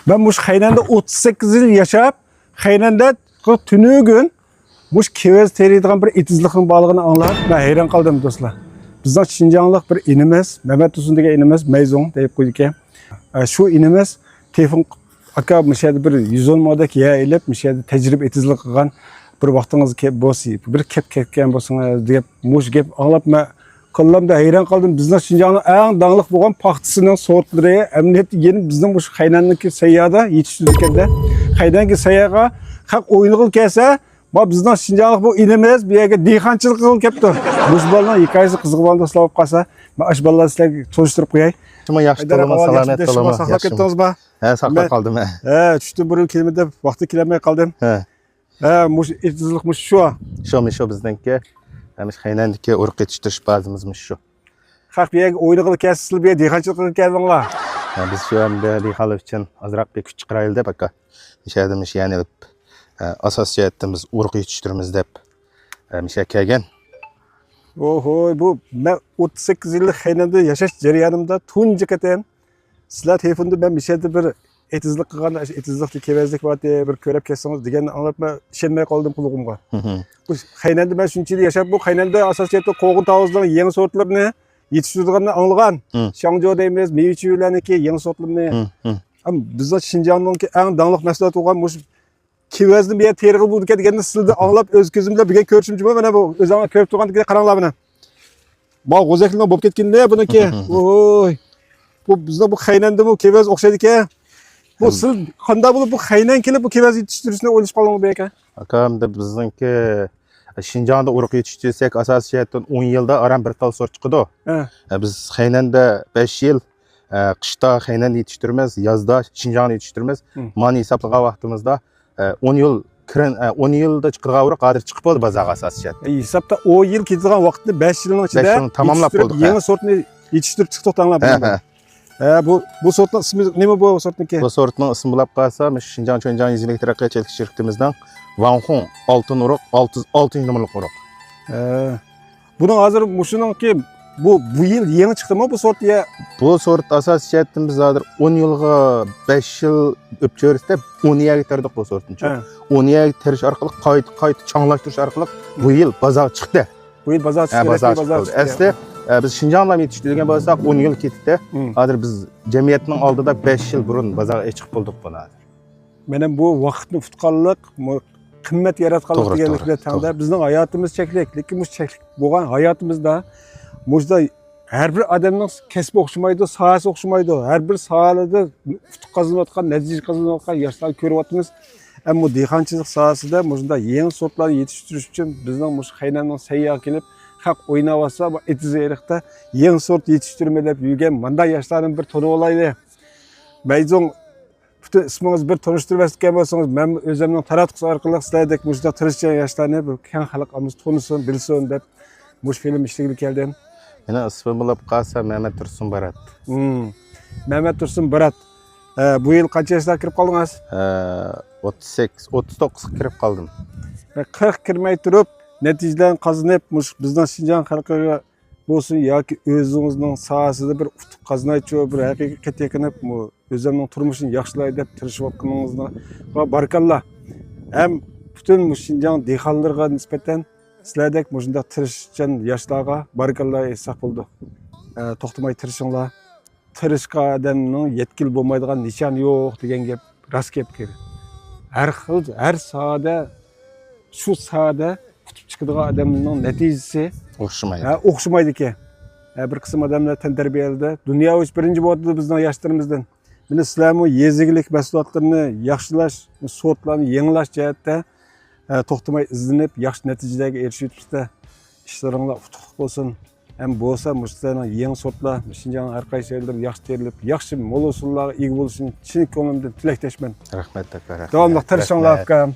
Ben muş Haynanda 38 yıl yaşap, Haynanda tünügün muş kevez teriydiğen bir etizliğin balığını anlar. Ben hayran kaldım dostlar. Bizden Şinjanlık bir inimiz, Mehmet Usun'daki inimiz, Meyzon deyip koyduk ya. Şu inimiz telefon aka müşahede bir 110 modaki ya elip müşahede tecrübe etizlik kılgan bir vaktiniz kep bosi, bir kep ketken bolsanız deyip muş gep anlap ben Kollamda hayran kaldım. Bizden Şinjan'ın en dağlık boğan pahtısının sortları, emniyet yeni bizden bu Haynandaki seyyada yetiştirirken Haynandaki seyyaga hak oyunu kıl kese, bizden Şinjan'lık bu inemiz bir yere diyhançılık kıl kepti. Bu balına hikayesi kızık balında slavıp kalsa, ben aş balları sizler çalıştırıp koyay. Şuma yaşlı dolama, salamet dolama. Saklap kettiniz ba? He, saklap kaldım he. He, düştü bir kelimede vakti kilemeye kaldım. He. He, muş etizlikmiş şu. Şu bizdenki. Hemiş Haynandaki uruk yetiştiriş bazımızmış şu. Hak bir yere oyunu kıl kese, bir yere diyhançılık kıl kesinler. Biz şu anda dihalı için azırak bir küçük kırayıldı baka. Mişedemiş yani asas cihetimiz uruk yetiştirimiz dep. Mişe kelgen. Oho, bu ben 38 yıllık Haynanda yaşaş jarayanımda tunca keten. Sizler telefonda ben bir şeyde bir etizlik kılgan, etizlikli kevezlik var diye bir körep kesseniz degen anlatma işenmeye kaldım kulağımga. Bu Haynanda ben şunçaydı yaşap bu Haynanda asas cihette koğun tavuzların yeni sortlarını yetiştirdiğini anlagan. Şangjo deymiz, meyveçilerindeki yeni sortlarını. Ama bizde Şinjan'daki en dağlık mesele olan bu kevezli bir yer tergil bulduk degende sizde anlap öz gözümle bir görüşümcü mü bana bu özüme körüp turgan degende karanlar bana. Bak gözekliğine bop ketkende bununki. Oy. Bu bizde bu Haynanda bu kevez okşaydı ki. Bu siz kanda bulup bu Haynan kelip bu kevez yetiştirişine oylashib qolganmi bu aka? Akam da bizniki Şinjan'da uruk yetiştirsek asas cihetten 10 yılda aram bir tal sort çıkıdı. Biz Haynanda 5 yıl kışta Haynan yetiştirmez, yazda Şinjan'ı yetiştirmez. Mani hesaplagan vaqtimizda 10 yılda çıkırgan uruk qadir çıkıp oldu bazaga asas cihet. Hesapta o yıl ketgan vaqtda 5 yılın içinde 5 yılını tamamlap bolduq. Yeni sortunu yetiştirip çıktık anlap. Bu sortun ismi nima bu sortniki? Bu sortun ismi bulab qalsa, Şinjan Çönjan Yüzülük Taraqqiyatçılık şirketimizden Vanhong altın uruk, 6 numaralı uruk. Bunun hazır muşununki bu yıl yeni çıktı mı bu sort ya? Bu sort asas cihetimiz hazır 10 yılga 5 yıl öpçörüsde 10 yer getirdik bu sortun. 10 yer getiriş arkalık qayta çаңlaştırış arkalık bu yıl bazar çıktı. Bu yıl bazar çıktı. Bazar çıktı. Asli biz Şinjan'la yetiştirdiğen bolsak 10 yıl ketdi. Hazır biz cemiyetinin aldida 5 yıl burun bazarga chiqib bolduq buni. Menem bu vaqtni tutqanlik, qimmat yaratganlik deganlikda tanda bizning hayotimiz cheklik, lekin bu cheklik bo'lgan hayotimizda mujda har bir odamning kasbi o'xshamaydi, sohasi o'xshamaydi. Har bir sohada utuq qozonayotgan, natija qozonayotgan yoshlar ko'ryapmiz. Ammo dehqonchilik sohasida mujda yangi sortlarni yetishtirish uchun bizning mush Haynanning sayyoh kelib haq o'ynayotsa, bu etizeriqda yangi sort yetishtirmalab yurgan bunday yoshlarning bir to'ni olaydi. Meyzon bütün isminiz bir tanıştırıp etken olsanız, ben özümden taratqısı arkalık sizlerdek muşda tırışçı yaşlarını bu keng halkımız tanısın, bilsin dep muş film işligili geldim. Meni ismim bulab qalsa Mehmet Tursun Barat. Mehmet Tursun Barat. Bu yıl kaç yaşlar kirip kaldınız? 38, 39 kirip kaldım. 40 kirmey turup neticelerini kazanıp bizden Şinjan halkıga bolsun yoki özünüzning sohasida bir utuq qozonaychi bir haqiqat yekinib o'zimning turmushini yaxshilay deb tirishayotganingizni va barakalloh. Ham butun Şinjan dehqonlarga nisbatan sizlardek shunday tirishchan yoshlarga barakalloh aytsak bo'ldi. To'xtamay tirishinglar. Tirishqa odamning yetkil bo'lmaydigan nishon yo'q degan gap rost gap kerak. Har sohada shu sohada kutib chiqadigan odamning natijasi o'xshamaydi ekan. Bir qism odamlar tantarbiyalida dunyo uch birinchi bo'ldi bizning yoshlarımızdan. Buni sizlarmi yezigilik mahsulotlarini yaxshilash, sortlarni yangilash jihatda to'xtamay izlanib, yaxshi natijalarga erishishda ishlaringlar utuq bo'lsin. Ham bo'lsa, sizlarning yangi sortlar Şinjanning har qaysi yerlarida yaxshi terilib, yaxshi mo'l usullarga ega bo'lishini chin ko'nglimdan tilakdoshman. Rahmat. Davomli tirishinglar. Rahmat.